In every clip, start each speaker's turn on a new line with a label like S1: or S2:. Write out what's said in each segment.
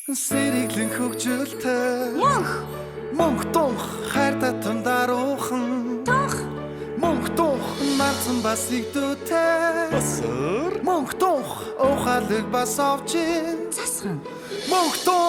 S1: Сэрэглэн хөгжилтэй
S2: Мөнх
S1: тунх хайр татам даруухан Мөнх тунх марцсан бас игдүүтэй
S2: Басар
S1: Мөнх тунх ухаалыг бас овчин
S2: Засхан
S1: Мөнх тунх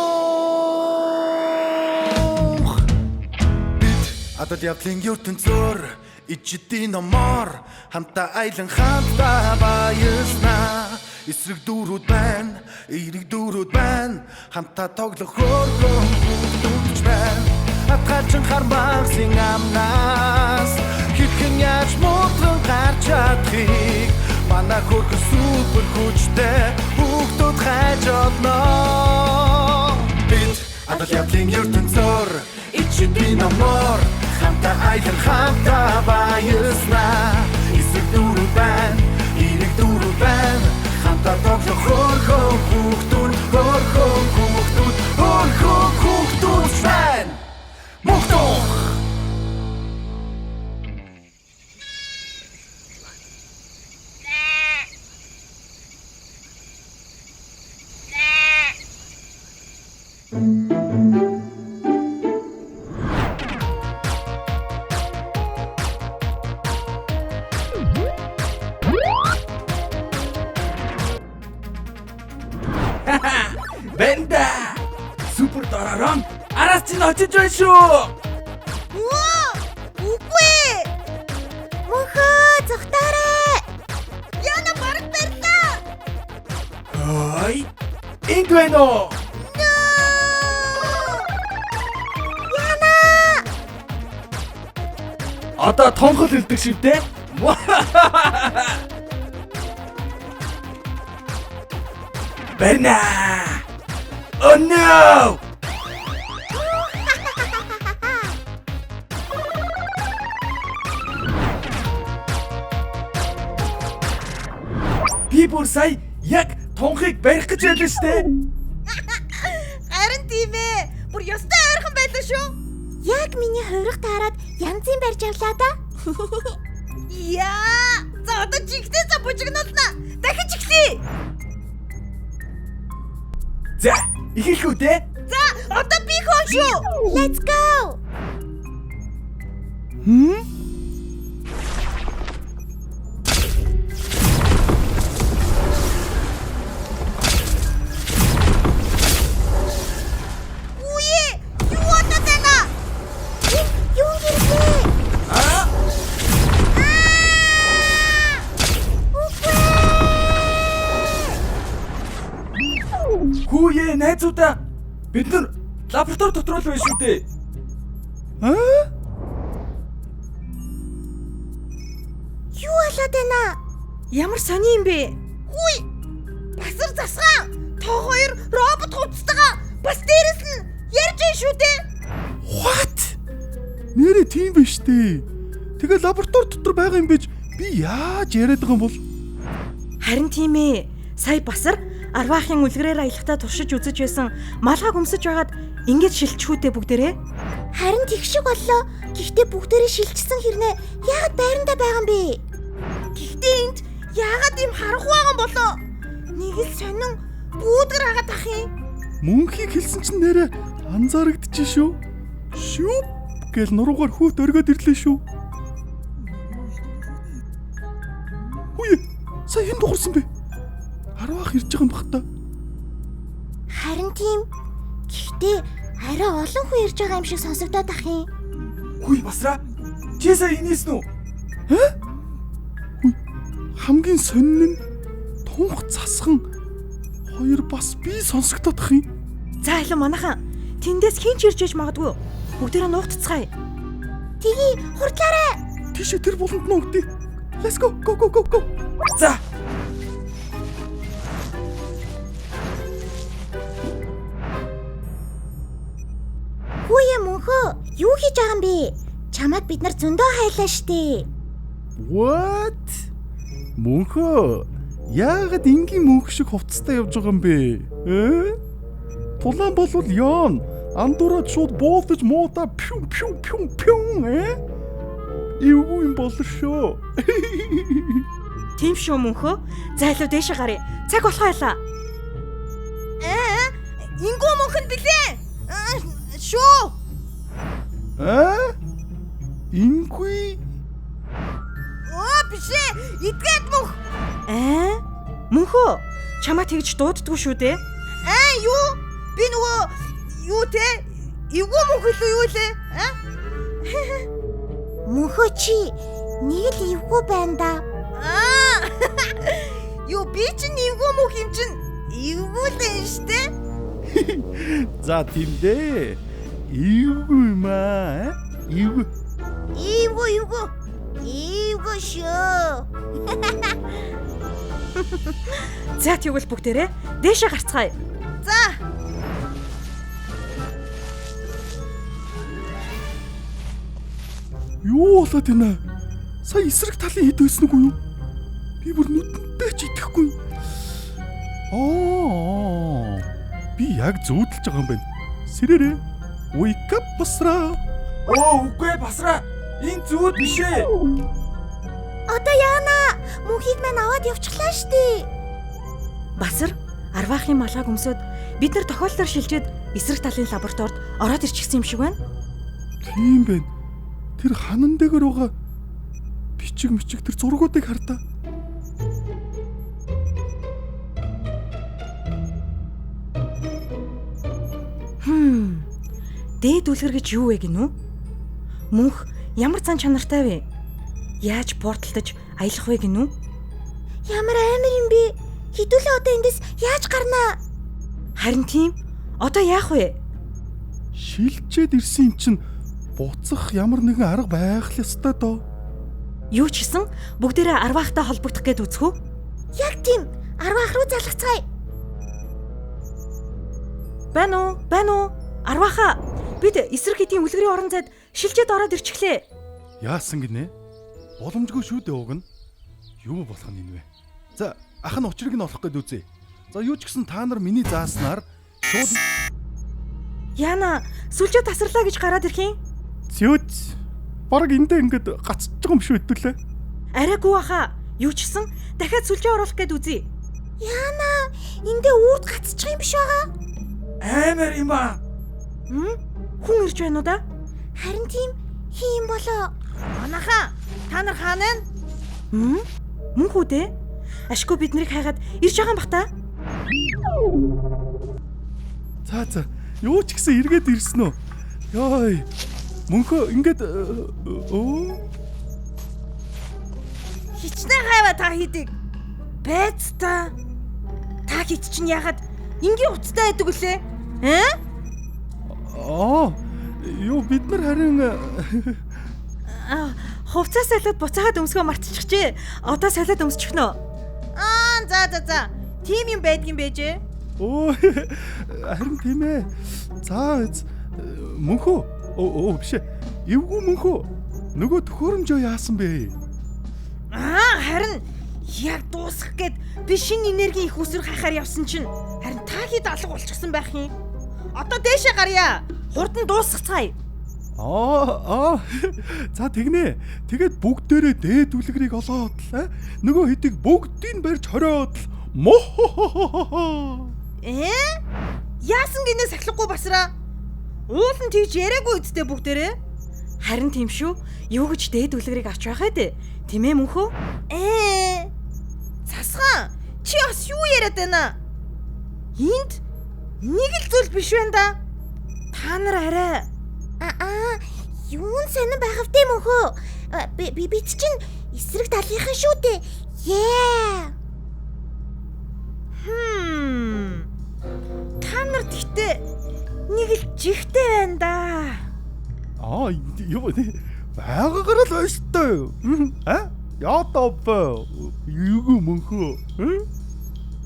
S1: Бид адал явдлын ертөнцөөр ичдийн номоор хамтаа айлан хамтаа баяснаа эсрэг дүүрүүд байна эрэг дүүрүүд байна хамтаа тоглох хөргөн бүгдүүч байна атгалчин хармагсын амнаас хэрхэн яаж муутран гарч чадхыг манай хөргөн супер хүчтэй бүгдүүд хайж олно бид адал явдлын ертөнцөөр ичдийн номоор хамтаа айлан хамтаа баяснаа эсрэг дүүрүүд байна эрэг дүүрүүд байна хамтаа тоглох хөргөн бүгдүүд байна мохтох
S3: Бэнда! Супер доророн араас чинь очиж байна шүү.
S2: Үгүй Мөнхөө зүгтаарэ Яна бараг барьлаа
S3: Ой! Энд байна уу?
S2: Яна
S3: Одоо тонхол хэлдэг шивтэй. Бэрнэ! Oh no! Би бүр сая яг тонхыг барих гэж байлаа штэ.
S2: Харин тийм ээ бүр ёстой ойрхон байлаа шүү Яг миний хувирах таарад янзын барьж авлаа да Яа за одоо жигтэй за бужигнуулна дахиж ихлээ
S3: За, ихэлх үү те?
S2: За одоо би хон шүү Let's go
S3: Хүүе найзуудаа бид нар лаборатори дотор л байна шүү дээ.
S2: Юу болоод байна? Ямар сони юм бэ? Хүй! Басар засгаан! Тоо хоёр робот хувцастайгаа бас дээрэс нь ярьж байна шүү дээ.
S1: What? Нэрээ тийм биш дээ. Тэгээ лаборатори дотор байгаа юм биш би яаж яриад байгаа юм бол
S4: Харин тийм ээ. Сая басар арваахын үлгэрээр аялахтаа туршиж үзэж байсан малгайг өмсөж байгаад ингэж шилжчихүүтэй бүгдээрээ.
S2: Харин тэг шиг боллоо. Гэхдээ бүгдээрээ шилжчихсэн хэрнээ яагаад байрандаа байгаа юм бэ? Гэхдээ энд яагаад ийм харанхуй байгаа юм болоо? Нэг л сонин бүүдгэр хагаад ах юм.
S1: мөнхийг хэлсэн чинь нэрээ анзаарэгдчихэ шүү. Шүүп гэл нуруугаар хүүт өргөд ирлээ шүү. Үе сая хэн дуурсан бэ? Арваах ирж байгаа юм бах та.
S2: Харин тийм. Гэхдээ арай олон хүн ирж байгаа юм шиг сонсогдоод ах юм.
S3: Хүй басра. Чи сая инээс нү?
S1: Хамгийн сонин нь тунх засхан хоёр бас би сонсогдоод ах юм.
S4: За илүү манахан. Тэндээс хин ч ирж иж магадгүй. Бүгдээрээ нуугтцгаая.
S2: Тгий хурдлаарай.
S1: Тийшээ тэр буланд нуугдъя. Let's go.
S3: За.
S2: Хүүе мөнхөө, юу хийж байгаа юм бэ? Чамайг бид нар зөндөө хайлаа штэ.
S1: What? Мөнхөө яагаад ингийн мөнх шиг хувцастай явж байгаа юм бэ? Тулаан болвол яон. Андуураад шууд буулдаж муута пю Эвгүй юм болно шүү.
S4: Тийм шүү мөнхөө. За илүү дээшээ гарыг. Цаг болохоо ялаа.
S2: Ингүү мөнхөнд билээ. Шүү.
S1: Ингүй.
S2: Биш ээ. Идгээд мөнх.
S4: Мөнхөө чамаа тэгж дууддгүй шүү дээ.
S2: Юу? Би нөгөө юу те? Эвгүй мөнх илүү юу лээ? Мөнхөө чи нэг л эвгүй байна да. Юу би ч эвгүй мөнх юм чин эвгүй л энэ штэ.
S1: За тийм дээ. Эвгүй маа. Эвгүй
S2: шүү.
S4: За тэгвэл бүгдээрээ дээшээ гарцгаая.
S2: За.
S1: Юу болоод байна? Сая эсрэг талын хэд байсан үгүй юу? Би бүр нүдэнтэй ч итгэхгүй. Би яг зүүдэлж байгаа юм байна. Сэрээрээ. Wake up басра.
S3: Үгүй басра. Энэ зүуд биш ээ.
S2: Одоо яана? Мөнхийг мань аваад явчихлаа штий.
S4: Басар арваахын малгайг өмсөд бид нар тохиолдолд шилжээд эсрэг талын лабораторид ороод ирчихсэн юм шиг байна.
S1: Тийм байна. Тэр ханан дээр байгаа бичиг тэр зургуудыг хардаа.
S4: Дээд үлгэр гэж юу вэ гинүү? Мөнх ямар зан чанартай вэ? Яаж порталдаж аялах вэ гинүү?
S2: Ямар амар юм бэ? Хідүүлээ одоо эндээс яаж гарнаа?
S4: Харин тийм. Одоо яах вэ?
S1: Шилжээд ирсэн юм чинь буцах ямар нэгэн арга байх л ёстой доо.
S4: Юу ч гэсэн бүгдээрээ арваахтай холбогдох гээд үзэх үү?
S2: Яг тийм. Арваах руу залгацгаая.
S4: Байна уу? Арвааха. Бид эсрэг хэдийн үлгэрийн орон зайд шилжээд ороод ирчихлээ.
S1: Яасан гинэ? Боломжгүй шүү дээ уг нь. Юу болох нь энэ вэ? За, ах нь учрыг нь олох гээд үзье. За, юу ч гэсэн та нар миний зааснаар шууд
S4: Яна, сүлжээ тасарлаа гэж гараад ирэх юм?
S1: Зөөц. Бараг эндээ ингээд гацж байгаа юм шүү хэдүүлээ.
S4: Арайгүй баха. Юу ч гэсэн дахиад сүлжээ оруулах гээд үзье.
S2: Яна, эндээ үрд гацчих юм биш байгаа.
S3: Амар юм ба.
S4: Хүн ирж байна уу да?
S2: Харин тийм хийм болоо. Манайхаа та нар хаана вэ?
S4: Мөн хүү дээ. Ашгүй биднийг хайгаад ирж байгаа юм бах та.
S1: За. Юу ч гэсэн эргээд ирсэн үү? Йой. Мөнхөө ингээд
S2: Хичнээн хайва та хийдэг. Бэц та. Та хит чинь ягаад ингийн уцтай байдаг үлээ?
S1: Юу бид нар харин
S4: Хувцас салаад буцаагаад өмсгөө мартчихжээ. Одоо салаад өмсчихнө.
S2: За. Тим юм байдгийн байжээ.
S1: Харин тийм ээ. За мөнхөө. Биш. Эвгүй мөнхөө. Нөгөө төхөөрөмжөө яасан бэ?
S2: Харин яг дуусгах гээд би шинэ энерги их үсрэх хахаар явсан чинь харин та хэд алга болчихсон байх юм. Одоо дээшээ гарья. Хурдан дуусгацгаая.
S1: За тэгнэ. Тэгээд бүгдээрээ дээд үлгэрийг олоод л нөгөө хэдийг бүгдийг барьж хориод л
S2: Яасан гинэ сахлахгүй басраа. Уул нь тийж яриаггүй үсттэй бүгдээрээ.
S4: Харин тийм шүү. Юу гэж дээд үлгэрийг авч байгаа дээ. Тийм ээ мөнхөө?
S2: Засгаан. Чи бас юу яриад байна? Энд нэг л зүйл биш байна да.
S4: Та нар арай
S2: юун сонирн байхавтай мөнхөө. Бид чинь эсрэг талынхан шүү дээ.
S4: Та нар тэгтээ нэг л жигтэй байна да.
S1: Юу байгаагаар л ойстой. Яатав. Юу мөнхөө.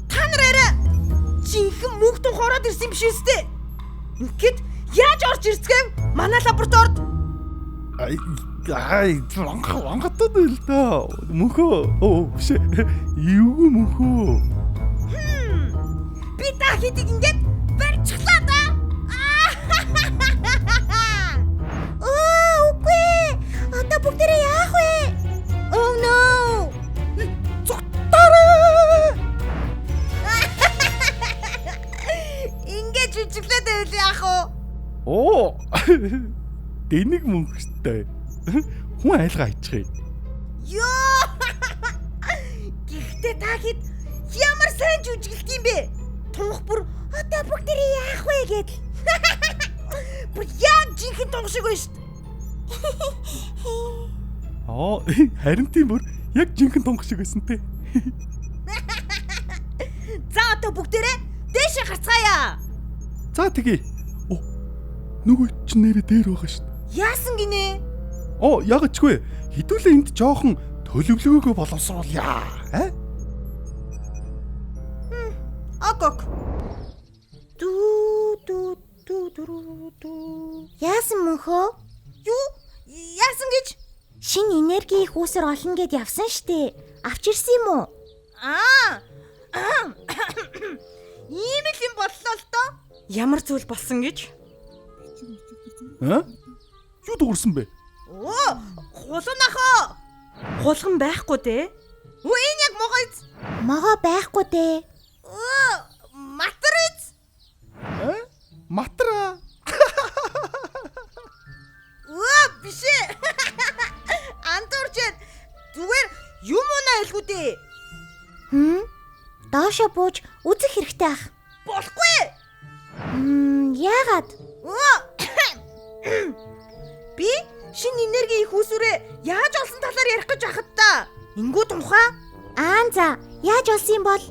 S2: Та нар арай жинхэнэ мөнхтөн хороод ирсэн юм биш үстэй. Ингээд яаж орж ирцгээв? Манай лабораторид.
S1: Вангатад л да. Мөнхөө. Биш. Юу мөнхөө.
S2: Би та хэдийг ингээд барьчихлаа да. Үгүй. Одоо бүгдээрээ яах вэ? Oh no. Ингээд ингэж үжиглээд байвал яах вэ?
S1: Оо. Дэнэг мөнхтэй. Хүн айлга айчих.
S2: Йоо! Гэхдээ та хэд ямар сайн жүжиглэх юм бэ? Тунх бүр одоо бүгдээ яах вэ гэд. Бүр яг жинхэнэ тунх шиг байна шүү дээ.
S1: Аа, харин тийм бүр яг жинхэнэ тунх шиг байсан те.
S2: За одоо бүгдээрээ дээшээ гарцгаая.
S1: За тэгье. Оо. Нөгөө чинь нэрээ дээр байгаа шүү дээ.
S2: Яасан гинэ?
S1: Оо, яг ч гүй. Хідүүлээ энд жоохон төлөвлөгөөгөө боловсруулъя.
S2: Ок. Дүү. Яасан мөнхөө? Юу? Яасан гэж? Шин энерги их үсэр олно гэд явсан штэ. Авч ирсэн юм уу? Ийм л юм боллоо л доо.
S4: Ямар зүйл болсон гэж?
S1: Юу дуурсан бэ?
S2: Оо, хулан ахаа.
S4: Хулган байхгүй дээ.
S2: Оо, энэ яг могойц. Могоо байхгүй дээ. Оо, матриц.
S1: Матра.
S2: Оо, биш ээ. Андуурчээд зүгээр юм уу айлгүй дээ. Доошо бууж үзэх хэрэгтэй ах. Болохгүй. Яагаад? Би шин энерги их үсвэрээ яаж олсон талаар ярих гэж байхад та. Ингүү тунхаа? За, яаж олсон юм бол?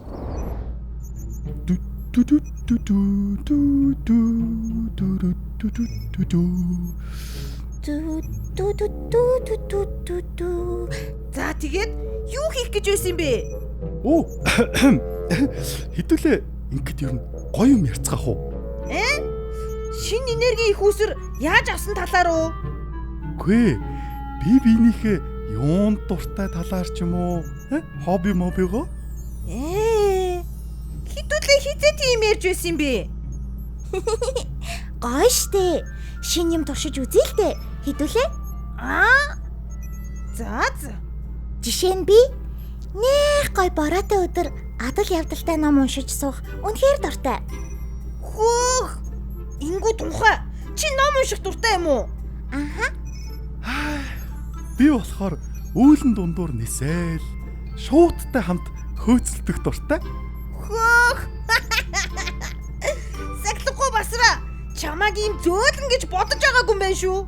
S2: За тэгээд юу хийх гэж байсан юм бэ?
S1: Оо. Хідүүлээ ингээд ер нь гоё юм ярьцгаах уу?
S2: Шин энерги их үсвэр яаж авсан талаар уу?
S1: Гүй. Би биенийхээ юунд дуртай талаар ч юм уу? Хобби мобиго?
S2: Хідүүлээ хизээ тийм ярьж байсан юм бэ? Гоё штэ. Шин юм туршиж үзье л дээ. Хідүүлээ? За. Жишээ нь би нэх гоё бороотой өдөр адал явдалтай ном уншиж суух үнэхээр дуртай. Хөөх! Ингүү тунхаа. Чи ном унших дуртай юм уу?
S1: Би болохоор үүлэн дундуур нисээл шуудтай хамт хөөцөлдөх дуртай.
S2: Хөөх! Сахилахгүй басра. Чамааг ийм зөөлөн гэж бодож байгаагүй юм байна шүү.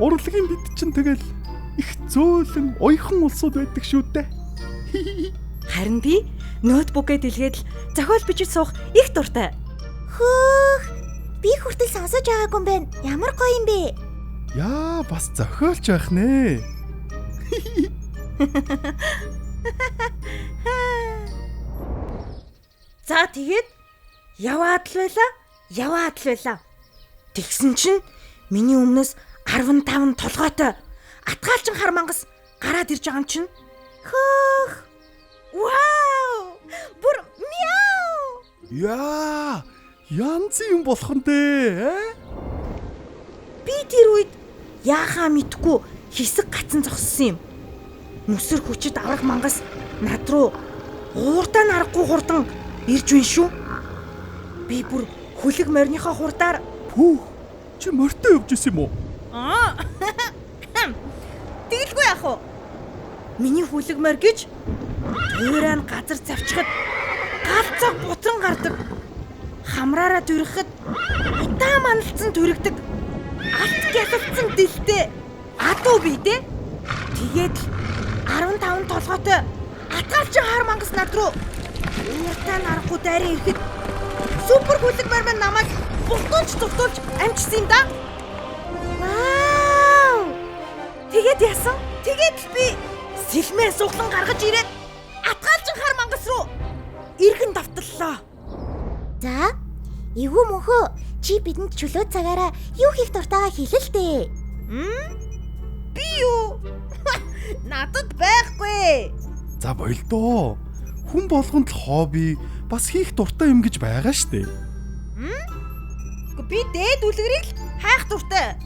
S1: Урлагийн бид чинь тэгэл их зөөлөн уяхан улсууд байдаг шүү дээ.
S4: Харин би ноутбукээ дэлгээд л зохиол бичиж суух их дуртай.
S2: Хөөх! Би хүртэл сонсож байгаагүй юм байна. Ямар гоё юм бэ?
S1: Яа, бас зохиолч байх нэ.
S4: За тэгээд яваад л байлаа. Тэгсэн чинь миний өмнөөс 15 толгойтой атгаалчин хар мангас гараад ирж байгаа юм чинь.
S2: Хөөх! Вау! Бүр мяу!
S1: Яа, янз юм болох нь дээ.
S4: Би тэр үед яахаа мэдгүй хэсэг гацсан зогссон юм. Нүсэр хүчит аврах мангас над руу уурдаа нарахгүй хурдан ирж байна шүү. Би бүр хүлэг морьныхоо хурдаар
S1: Чи морьтой явж исэн юм уу?
S2: Тэгэлгүй яах вэ?
S4: миний хүлэг морь гэж туурайн газар завчхад галзаа бутран гардаг. Хамраараа дүрэхэд удаан маналцсан дүрэгдэг. Алт гялалцсан дэлтэй адуу бидээ. Тэгээд 15 толгойтой атгаалчин хар мангас над руу ууртаа нарахгүй дайран ирэхэд супер хүлэг морь маань намайг бултуулж амжсан юм да.
S2: Вау!
S4: Тэгээд яасан?
S2: Тэгээд би
S4: сэлмээ суглан гаргаж ирээд атгаалчин хар мангас руу иргэн давталлаа.
S2: За, эвгүй мөнхөө чи бидэнд чөлөө цагаараа юу хийх дуртайгаа хэлээ л дээ.
S4: Би юу?
S2: Надад байхгүй.
S1: За болдоо. Хүн болгонд л хобби бас хийх дуртай юм гэж байгаа штэ.
S2: Би дээд үлгэрийг хайх дуртай.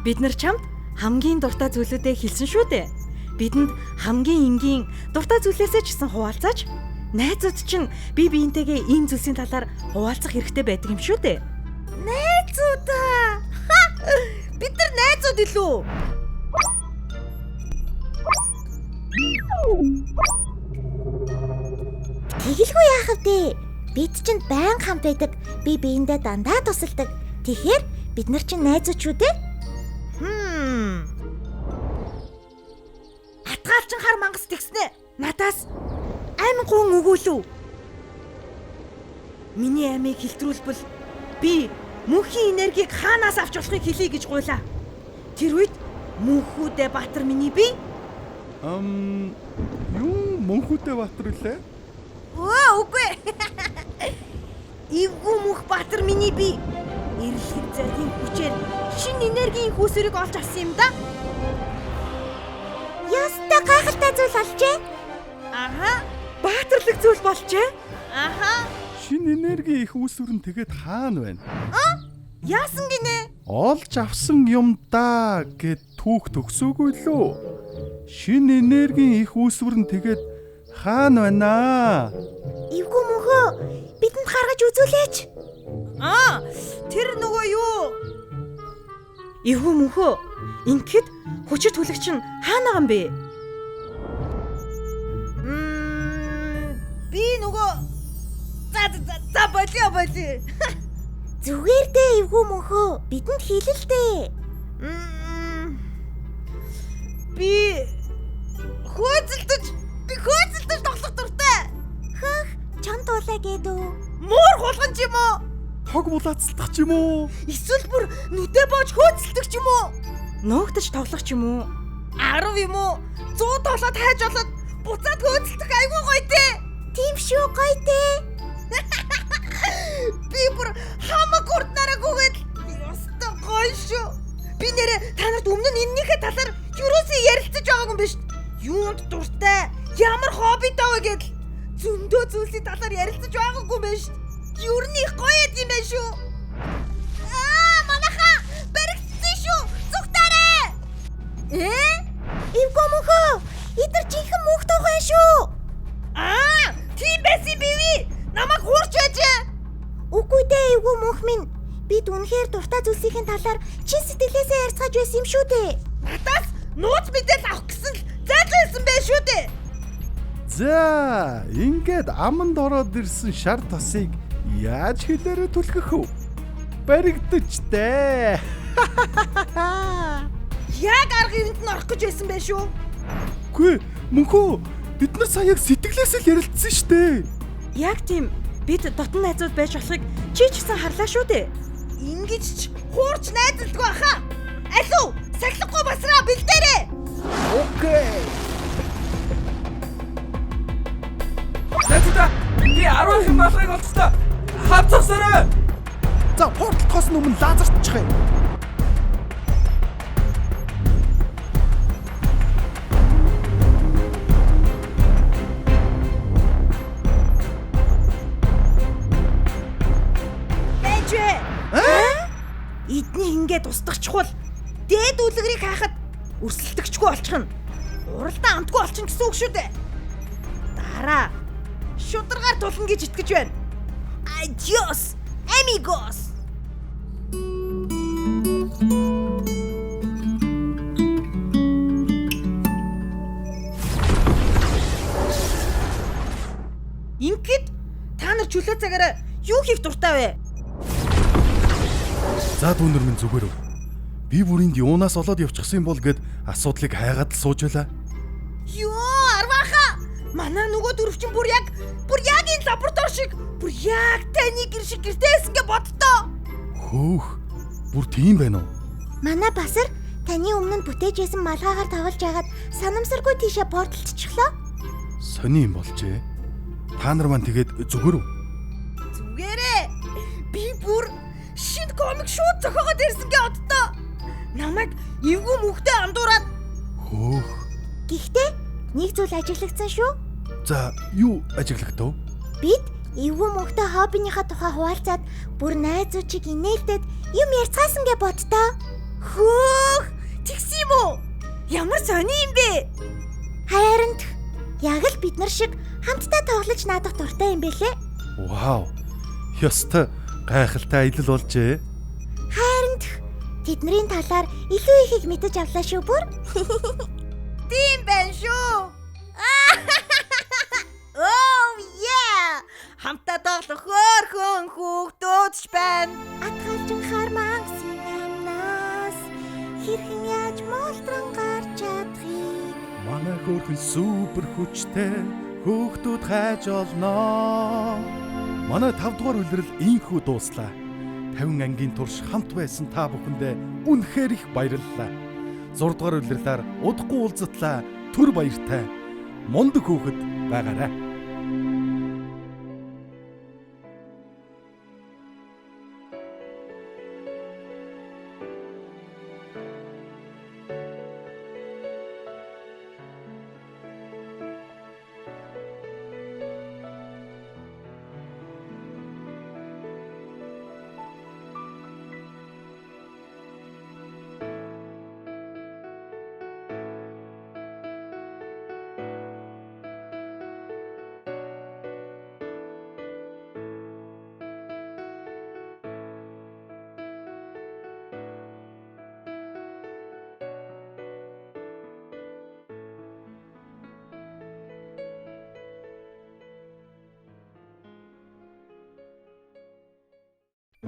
S4: Бид нар чамд хамгийн дуртай зүйлүүдээ хэлсэн шүү дээ. Бидэнд хамгийн энгийн дуртай зүйлээсээ ч гэсэн хуваалцаач. найзууд чинь бие биентэйгээ ийм зүйлсийн талаар хуваалцах хэрэгтэй байдаг юм шүү дээ.
S2: Найзуудаа. Бид нар найзууд илүү. Тэгэлгүй яах вэ? Бид чинь байн хамт байдаг. Би биендээ дандаа тусалдаг. Тэгэхээр бид нар чинь найзууд шүү дээ.
S4: Атгаалчин хар мангас тэгснэ. Надаас амин гун өгөөлөв. Миний амийг хэлтрүүлбэл би мөнхийн энергийг хаанаас авч болохыг хэлье гэж гуйлаа. Тэр үед мөнхүүдээ Баатар миний бие
S1: Юу Мөнхүүдээ Баатар үлээ?
S4: үгүй. Эвгүй мөнх Баатар миний бие эрэлхэг заргийн хүчээр шинэ энергийн хүүсвэрийг олж авсан юм да.
S2: Яста гайхалтай зүйл олжээ.
S4: Баатарлаг зүйл болжээ.
S1: Шинэ энерги их үүсвэр нь тэгээд хаана байна?
S4: Яасан гинэ?
S1: Олж авсан юм да гэд түүх төгсөөгүй лөө. Шинэ энергийн их үүсвэр нь тэгээд хаана байна?
S2: Эвгүй мөнхөө бидэнд гаргаж үзүүлээч.
S4: Тэр нөгөө юу? Эвгүй мөнхөө ингээд хүчит түлэгч нь хаана байгаа юм бэ? Би нөгөө за болио.
S2: Зүгээр дээ эвгүй мөнхөө бидэнд хэлэлтэй.
S4: Би хөөцөлдөж тоглох дуртай.
S2: Чам дуулаа гэдөө.
S4: Муур хулган ч юм уу?
S1: Хог булаацлах ч юм уу?
S4: Эсвэл бүр нүдэ боож хөөцөлдөг ч юм уу? Нуугдаж тоглох ч юм уу? 10 юм уу? 100 тоглоод хайж болоод буцаад хөөцөлдөх айгүй гоё дээ.
S2: Тийм шүү гоё дээ.
S4: Би бүр хамаг урднараа гүгээд ёстой гоё шүү. Би нэрээ та нарт өмнө нь энэнийхээ талаар юусэн ярилцаж байгаагүй юм биш. Юунд дуртай? Ямар хоббитой вэ гэдэл зөндөө зүйлсийн талаар ярилцаж байгаагүй юм биш. Юурны гоё юм бэ шүү.
S2: Манайха баригдсан шүү. Зүгтаарэ. Эвгүй мөнхөө эдэр жинхэнэ мөнх тухай шүү.
S4: Тийм байсан бивэ. Намайг хуурч байж.
S2: Үгүй дээ эвгүй мөнх минь. Бид үнэхээр дуртай зүйлсийн талаар чин сэтгэлээсээ ярьцгааж байсан юм шүү дээ.
S4: Надаас нууц мэдээлэл авах гэсэн л зайлшуулсан байх шүү дээ.
S1: За, ингээд аманд ороод ирсэн шар тосыг яаж хэлээрэ түлхэх вэ? Баригдаж дээ.
S4: Яг арга ивэнд нь орох гэж байсан байх шүү.
S1: Үгүй, мөнхөө бид нар сая яг сэтгэлээсээ л ярилцсан шүү дээ.
S4: Яг тийм. Бид дотн найзууд байж болохыг чи ч гэсэн харлаа шүү дээ. Ингэж ч хуурч найзалдгүй баха. Алуу, сахилахгүй басраа бэлдээрээ.
S1: Окей.
S3: Найзуудаа би 10 их малгайг олцлоо. Хавцасараа.
S1: За, портал тоос өмнө лазертчих юм.
S4: Эдний ингээд устгахчгүй дээд үлгэрийг хаахад өрсөлдөгчгүй болчих нь. Уралдаан амтгүй болчих гэсэн үг шүү дээ. Дараа шударгаар тулна гэж итгэж байна. Adios, amigos. Ингээд та нар чөлөө цагаараа юу хийх дуртай вэ?
S1: За дүүнер минь зүгээр үү. Би бүрийнд юунаас олоод явчихсан бол гэд асуудлыг хайгаад л сууж байлаа.
S4: Йоо, арвааха. Манай нөгөө дөрвчин бүр яг энэ лаборатори шиг бүр яг таны гэр шиг гэртээсэн гэ боддоо.
S1: Хөөх. Бүр тийм байна уу?
S2: Манай Басар таны өмнө нь бүтээж байсан малгайгаар тоглож байгаад санамсаргүй тийшээ порталччихлоо.
S1: Сони юм болжээ. Та нар маань тэгээд зүгээр үү?
S4: Зүгээрээ. Би бүр шинэ комик шууд зохиогоод ирсэн гэ оддоо. Намайг эвгүй мөхтэй андуураад.
S1: Хөөх.
S2: Гэхдээ нэг зүйл ажиглагдсан шүү.
S1: За, юу ажиглагдав?
S2: Бид эвгүй мөхтэй хоббиныхаа тухай хуваалцаад бүр найзууд чиг инээлтэд юм ярьцгаасан гэ боддоо.
S4: Хөөх! Тэгс юм уу? Ямар сони юм бэ?
S2: Харин яг л бид нар шиг хамтдаа тоглож наадах дуртай юм бэлээ.
S1: Вау. Ёстой гайхалтай аялал болжээ.
S2: Харин тэдний талаар илүү ихийг мэдэж авлаа шүү бүр.
S4: Тийм байна шүү.
S2: Oh yeah!
S4: Хамтаа тоглох хөөрхөн хүүхдүүд ч байна.
S2: Атгалжин хармаан синамнаас хэрхэн яаж молдрон гарч чадахыг
S1: Манай хөөрхөн супер хүчтэй хүүхдүүд хайж олноо. Манай 5 дугаар үлрэл ийхүү дууслаа. 50 ангийн турш хамт байсан та бүхэндээ үнэхээр их баярлалаа. 6 дугаар үлрэлээр удахгүй уулзтлаа. Түр баяртай. Мундаг хүүхэд байгаарай.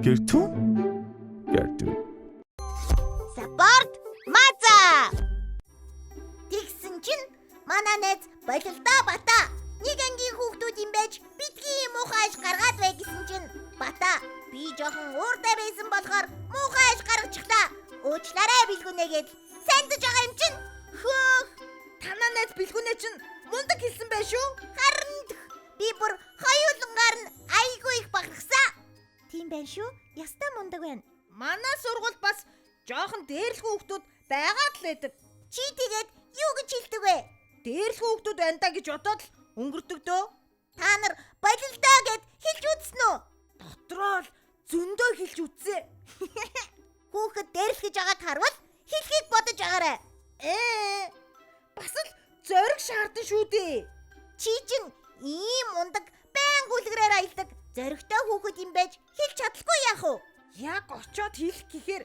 S1: Гэртүү?
S2: Саппорт маза. Тэгсэн чинь манай найз болилдоо Бата. Нэг ангийн хүүхдүүд юм байж битгий муухай аж гаргаад бай гэсэн чинь Бата би жоохон ууртай байсан болохоор муухай аж гаргачихлаа. Уучлаарай бэлгүнээгээд сандж байгаа юм чинь.
S4: Хөөх. Танаа найз бэлгүнээ чинь мундаг хэлсэн байх шүү.
S2: Харин би бүр хоёулангаар нь айгүй их багтсан. Тийм байх шүү. Ястаа мундаг байна.
S4: Манай сургуульд бас жоохон дээрлэх хүүхдүүд байгаад л байдаг.
S2: Чи тэгээд юу гэж хэлдэг вэ?
S4: Дээрлэх хүүхдүүд байна да гэж бодоод л өнгөрдөг дөө.
S2: Та нар болилдоо гэд хэлж үзсэн үү?
S4: Дотроо л зөндөө хэлж үзье.
S2: Хүүхэд дээрлэх гэж байгааг харвал хэлхийг бодож агаарай.
S4: Бас л зориг шаардсан шүү дээ.
S2: Чи чинь ийм мундаг байнга үлгэрээр аялдаг зоригтой хүүхэд юм байж хэлж чадахгүй яах вэ?
S4: Яг очиод хэлэх гэхээр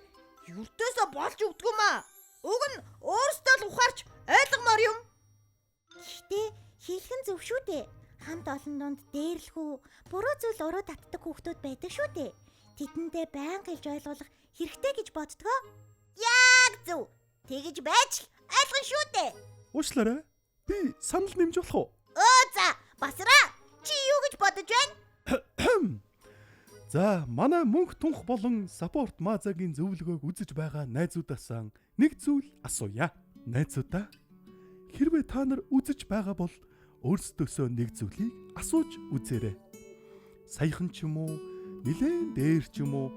S4: юртөөсөө болж өгдөг юм аа. Уг нь өөрсдөө л ухаарч ойлгомоор юм.
S2: Гэхдээ хэлэх нь зөв шүү дээ. Хамт олон донд дээрлэхүү буруу зүйл уруу татдаг хүүхдүүд байдаг шүү дээ. Тэдэндээ байнга хэлж ойлгуулах хэрэгтэй гэж боддгоо. Яг зөв. Тэгэж байж л ойлгон шүү дээ.
S1: Уучлаарай. Би санал нэмж болох уу?
S2: За, басраа. Чи юу гэж бодож байна?
S1: За, манай мөнх тунх болон саппорт мазагийн зөвлөгөөг үзэж байгаа найзуудаас нэг зүйл асууя. Найзуудаа, хэрвээ та нар үзэж байгаа бол өөрсдөөсөө нэг зүйлийг асууж үзээрэй. Саяхан ч юм уу, нилээн дээр ч юм уу,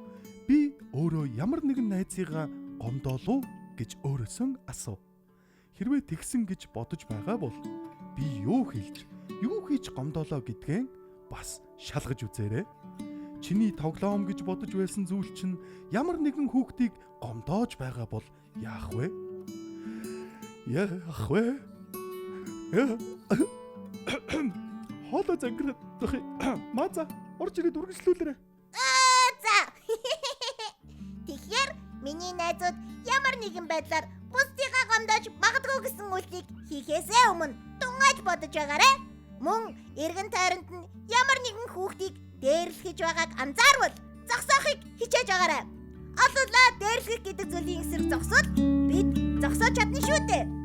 S1: би өөрөө ямар нэгэн найзыгаа гомдоолоо гэж өөрөөсөө асуу. Хэрвээ тэгсэн гэж бодож байгаа бол би юу хэлж, юу хийж гомдоолоо гэдгээ бас шалгаж үзээрэй. Чиний тоглоом гэж бодож байсан зүйл чинь ямар нэгэн хүүхдийг гомдоож байгаа бол яах вэ? Яах вэ? Хоолой зангираад маза орж ирээд үргэлжлүүлээрэй.
S2: За. Тэгэхээр миний найзууд ямар нэгэн байдлаар бусдыгаа гомдоож магадгүй гэсэн үйлдэл хийхээсээ өмнө тунгааж бодож байгаарай. Мөн эргэн тойронд нь ямар нэгэн хүүхдийг дээрлэхэж байгааг анзаарвал зогсоохыг хичээж байгаарай. Олоолаа дээрлэх гэдэг зүйлийн эсрэг зогсвол бид зогсоож чадна шүү дээ.